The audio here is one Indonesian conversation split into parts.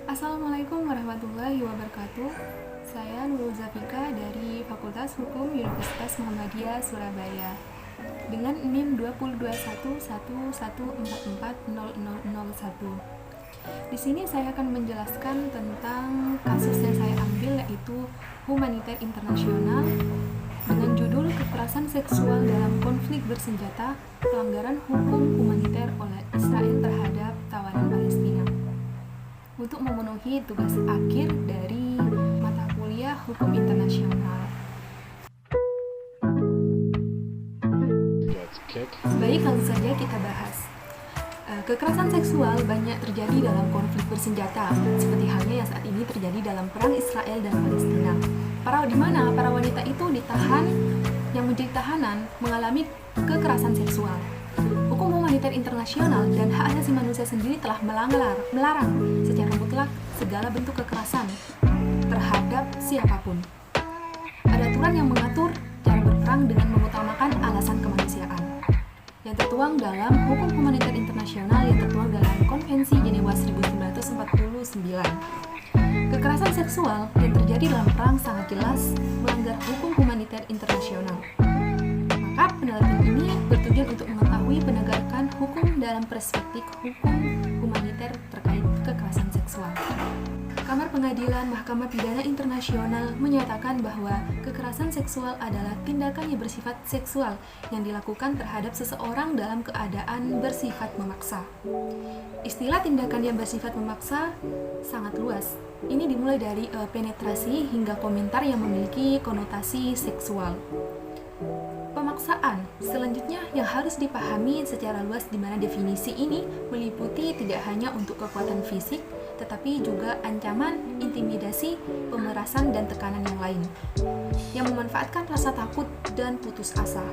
Assalamualaikum warahmatullahi wabarakatuh. Saya Nurul Zafika dari Fakultas Hukum Universitas Muhammadiyah Surabaya dengan NIM 202111440001. Di sini saya akan menjelaskan tentang kasus yang saya ambil, yaitu humaniter internasional dengan judul kekerasan seksual dalam konflik bersenjata, pelanggaran hukum humaniter oleh Israel terhadap tawanan Palestina. Untuk memenuhi tugas akhir dari mata kuliah hukum internasional. Baik, langsung saja kita bahas. Kekerasan seksual banyak terjadi dalam konflik bersenjata, seperti halnya yang saat ini terjadi dalam perang Israel dan Palestina. Di mana para wanita itu ditahan, yang menjadi tahanan mengalami kekerasan seksual. Hukum humaniter internasional dan hak asasi manusia sendiri telah melarang secara mutlak segala bentuk kekerasan terhadap siapapun. Ada aturan yang mengatur cara berperang dengan mengutamakan alasan kemanusiaan yang tertuang dalam hukum humaniter internasional yang tertuang dalam Konvensi Jenewa 1949. Kekerasan seksual yang terjadi dalam perang sangat jelas melanggar hukum humaniter internasional. Maka penelitian ini bertujuan untuk mengetahui penegakan hukum dalam perspektif hukum humaniter terkait kekerasan seksual. Kamar Pengadilan Mahkamah Pidana Internasional menyatakan bahwa kekerasan seksual adalah tindakan yang bersifat seksual yang dilakukan terhadap seseorang dalam keadaan bersifat memaksa. Istilah tindakan yang bersifat memaksa sangat luas. Ini dimulai dari penetrasi hingga komentar yang memiliki konotasi seksual. Pemaksaan selanjutnya yang harus dipahami secara luas, di mana definisi ini meliputi tidak hanya untuk kekuatan fisik, tetapi juga ancaman, intimidasi, pemerasan, dan tekanan yang lain yang memanfaatkan rasa takut dan putus asa.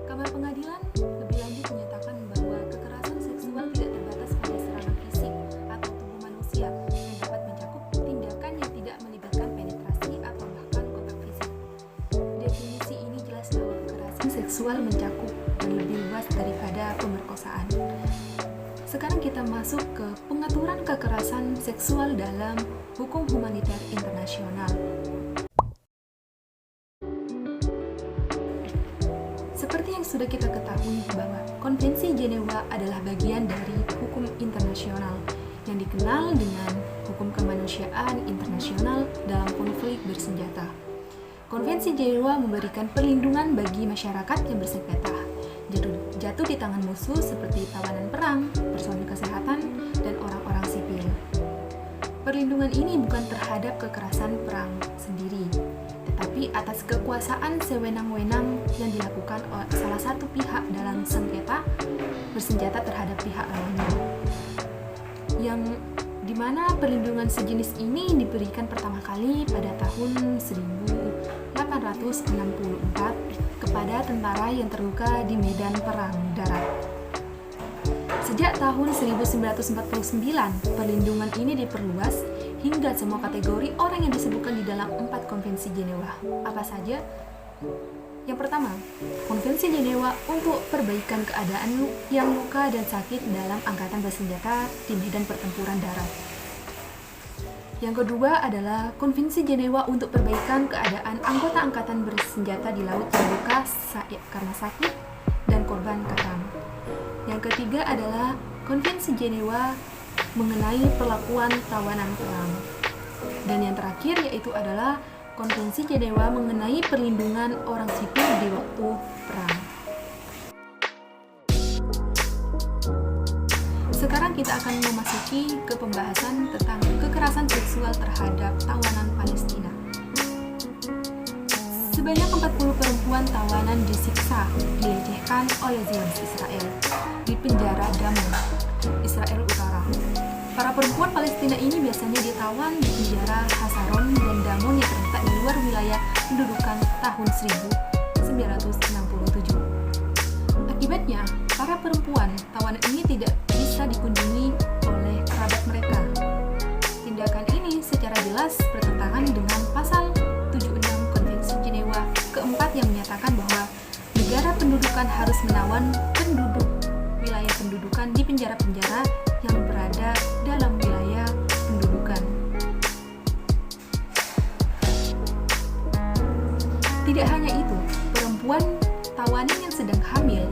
Kamar Pengadilan lebih lanjut menyatakan bahwa kekerasan seksual tidak terbatas pada serangan fisik atau tubuh manusia yang dapat mencakup tindakan yang tidak melibatkan penetrasi atau bahkan kontak fisik. Definisi ini jelas bahwa kekerasan seksual mencakup dan lebih luas daripada pemerkosaan. Sekarang kita masuk ke pengaturan kekerasan seksual dalam hukum humaniter internasional. Seperti yang sudah kita ketahui bahwa Konvensi Jenewa adalah bagian dari hukum internasional yang dikenal dengan hukum kemanusiaan internasional dalam konflik bersenjata. Konvensi Jenewa memberikan perlindungan bagi masyarakat yang bersengketa jatuh di tangan musuh seperti tawanan perang, personil kesehatan, dan orang-orang sipil. Perlindungan ini bukan terhadap kekerasan perang sendiri, tetapi atas kekuasaan sewenang-wenang yang dilakukan oleh salah satu pihak dalam sengketa bersenjata terhadap pihak lainnya. Yang dimana perlindungan sejenis ini diberikan pertama kali pada tahun 1864 kepada tentara yang terluka di medan perang darat. Sejak tahun 1949, perlindungan ini diperluas hingga semua kategori orang yang disebutkan di dalam 4 Konvensi Jenewa. Apa saja? Yang pertama, Konvensi Jenewa untuk perbaikan keadaan yang luka dan sakit dalam angkatan bersenjata di medan pertempuran darat. Yang kedua adalah Konvensi Jenewa untuk perbaikan keadaan anggota angkatan bersenjata di laut yang luka karena sakit dan korban kekang. Yang ketiga adalah Konvensi Jenewa mengenai perlakuan tawanan perang. Dan yang terakhir yaitu adalah Konvensi Jenewa mengenai perlindungan orang sipil di waktu perang. Sekarang kita akan memasuki ke pembahasan tentang kekerasan seksual terhadap tawanan Palestina. Sebanyak 40 perempuan tawanan disiksa, dilecehkan oleh Zionis Israel di penjara Damon, Israel Utara. Para perempuan Palestina ini biasanya ditawan di penjara Hasaron dan Damon yang terletak di luar wilayah pendudukan tahun 1967. Akibatnya, para perempuan tawanan ini tidak bisa dikunjungi oleh kerabat mereka. Tindakan ini secara jelas bertentangan dengan pasal 76 Konvensi Jenewa keempat yang menyatakan bahwa negara pendudukan harus menawan penduduk wilayah pendudukan di penjara-penjara yang berada dalam wilayah perempuan tawanan yang sedang hamil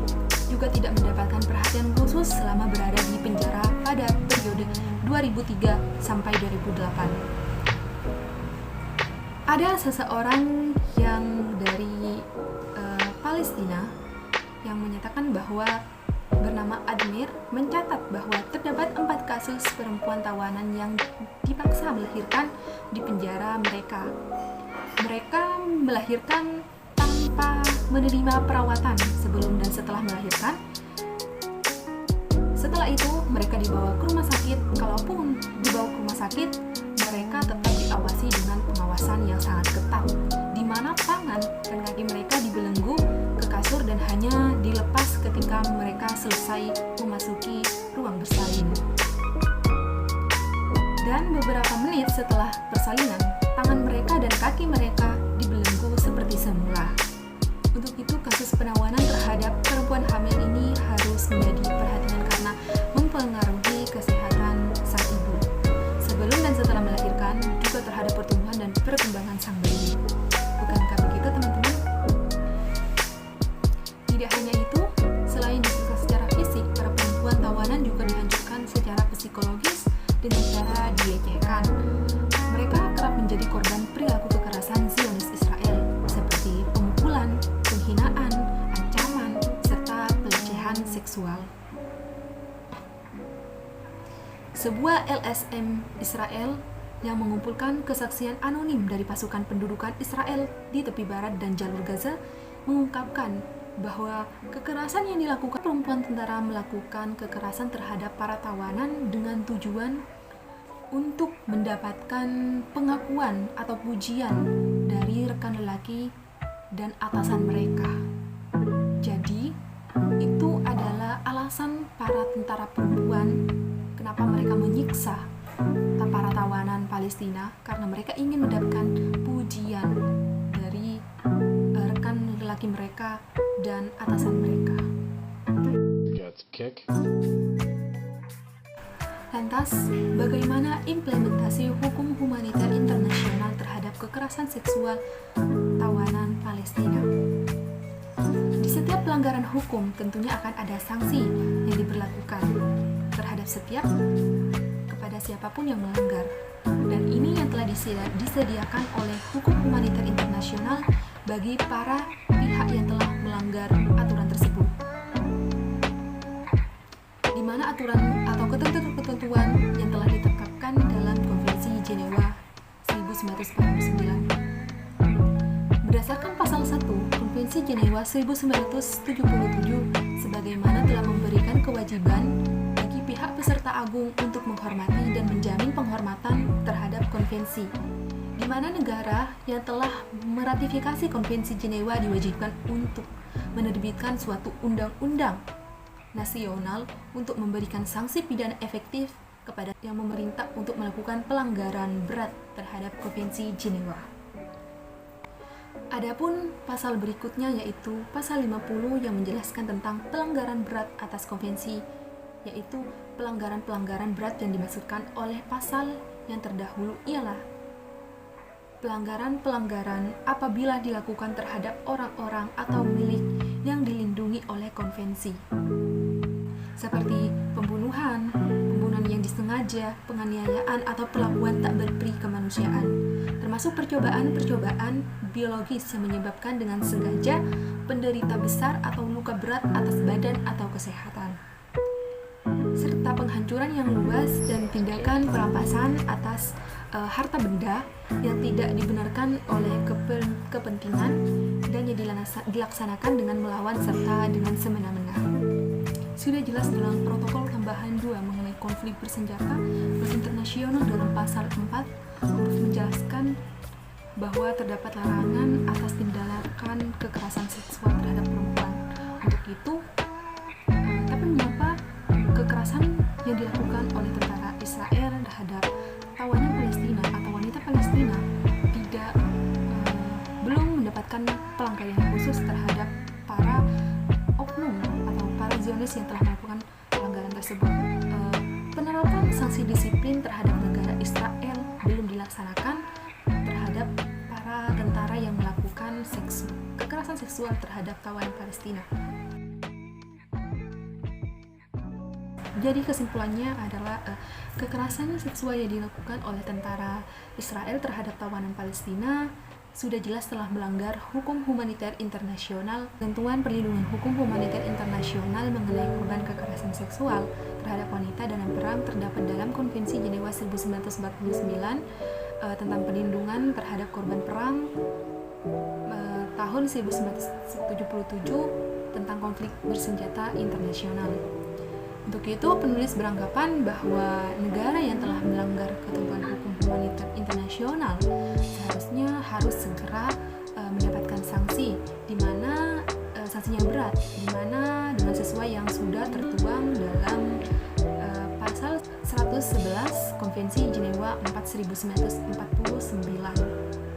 juga tidak mendapatkan perhatian khusus selama berada di penjara pada periode 2003 sampai 2008. Ada seseorang yang dari Palestina yang menyatakan bahwa bernama Admir mencatat bahwa terdapat 4 kasus perempuan tawanan yang dipaksa melahirkan di penjara mereka. Mereka melahirkan tanpa menerima perawatan sebelum dan setelah melahirkan. Setelah itu mereka dibawa ke rumah sakit. Kalaupun dibawa ke rumah sakit, mereka tetap diawasi dengan pengawasan yang sangat ketat, di mana tangan dan kaki mereka dibelenggu ke kasur dan hanya dilepas ketika mereka selesai memasuki ruang bersalin. Dan beberapa menit setelah persalinan, tangan mereka dan kaki mereka dibelenggu seperti semula. Untuk itu, kasus penawanan terhadap perempuan hamil ini harus menjadi perhatian karena mempengaruhi kesehatan sang ibu sebelum dan setelah melahirkan, juga terhadap pertumbuhan dan perkembangan sang bayi. Bukankah begitu, teman-teman? Tidak hanya itu, selain disiksa secara fisik, para perempuan tawanan juga dihancurkan secara psikologis dengan cara dilecehkan. Mereka kerap menjadi korban perilaku kekerasan Zionis Israel, seperti pemukulan, penghinaan, ancaman, serta pelecehan seksual. Sebuah LSM Israel yang mengumpulkan kesaksian anonim dari pasukan pendudukan Israel di tepi barat dan jalur Gaza mengungkapkan bahwa kekerasan yang dilakukan perempuan tentara melakukan kekerasan terhadap para tawanan dengan tujuan untuk mendapatkan pengakuan atau pujian dari rekan lelaki dan atasan mereka. Jadi, itu adalah alasan para tentara perempuan kenapa mereka menyiksa para tawanan Palestina, karena mereka ingin mendapatkan pujian dari rekan lelaki mereka dan atasan mereka. Lantas, bagaimana implementasi hukum humaniter internasional terhadap kekerasan seksual tawanan Palestina? Di setiap pelanggaran hukum tentunya akan ada sanksi yang diberlakukan terhadap setiap kepada siapapun yang melanggar. Dan ini yang telah disediakan oleh hukum humaniter internasional bagi para pihak yang telah melanggar aturan tersebut. Di mana aturan atau ketentuan yang telah ditetapkan dalam Konvensi Jenewa 1949. Berdasarkan pasal 1 Konvensi Jenewa 1977, sebagaimana telah memberikan kewajiban bagi pihak peserta agung untuk menghormati dan menjamin penghormatan terhadap konvensi, di mana negara yang telah meratifikasi Konvensi Jenewa diwajibkan untuk menerbitkan suatu undang-undang nasional untuk memberikan sanksi pidana efektif kepada yang memerintah untuk melakukan pelanggaran berat terhadap Konvensi Jenewa. Adapun pasal berikutnya yaitu pasal 50 yang menjelaskan tentang pelanggaran berat atas konvensi, yaitu pelanggaran-pelanggaran berat yang dimaksudkan oleh pasal yang terdahulu ialah pelanggaran-pelanggaran apabila dilakukan terhadap orang-orang atau milik yang dilindungi oleh konvensi, seperti pembunuhan yang disengaja, penganiayaan, atau perlakuan tak berperi kemanusiaan, termasuk percobaan biologis yang menyebabkan dengan sengaja penderita besar atau luka berat atas badan atau kesehatan, serta penghancuran yang luas dan tindakan perampasan atas harta benda yang tidak dibenarkan oleh kepentingan dan yang dilaksanakan dengan melawan serta dengan semena-mena. Sudah jelas dalam protokol tambahan 2 mengenai konflik bersenjata internasional dalam pasal 4 menjelaskan bahwa terdapat larangan atas tindakan kekerasan seksual terhadap perempuan. Untuk itu, tapi mengapa kekerasan yang dilakukan oleh tentara Israel terhadap tawanan Palestina atau wanita Palestina belum mendapatkan pelanggaran khusus terhadap para oknum atau para Zionis yang telah melakukan pelanggaran tersebut? Penerapan sanksi disiplin terhadap negara Israel belum dilaksanakan terhadap para para tentara yang melakukan kekerasan seksual terhadap tawanan Palestina. Jadi kesimpulannya adalah kekerasan seksual yang dilakukan oleh tentara Israel terhadap tawanan Palestina sudah jelas telah melanggar hukum humaniter internasional. Ketentuan perlindungan hukum humaniter internasional mengenai korban kekerasan seksual terhadap wanita dalam perang terdapat dalam Konvensi Jenewa 1949 tentang perlindungan terhadap korban perang tahun 1977 tentang konflik bersenjata internasional. Untuk itu, penulis beranggapan bahwa negara yang telah melanggar ketentuan hukum humaniter internasional seharusnya harus segera mendapatkan sanksi, di mana sanksinya berat, di mana dengan sesuai yang sudah tertuang dalam pasal 111 Konvensi Jenewa 1949.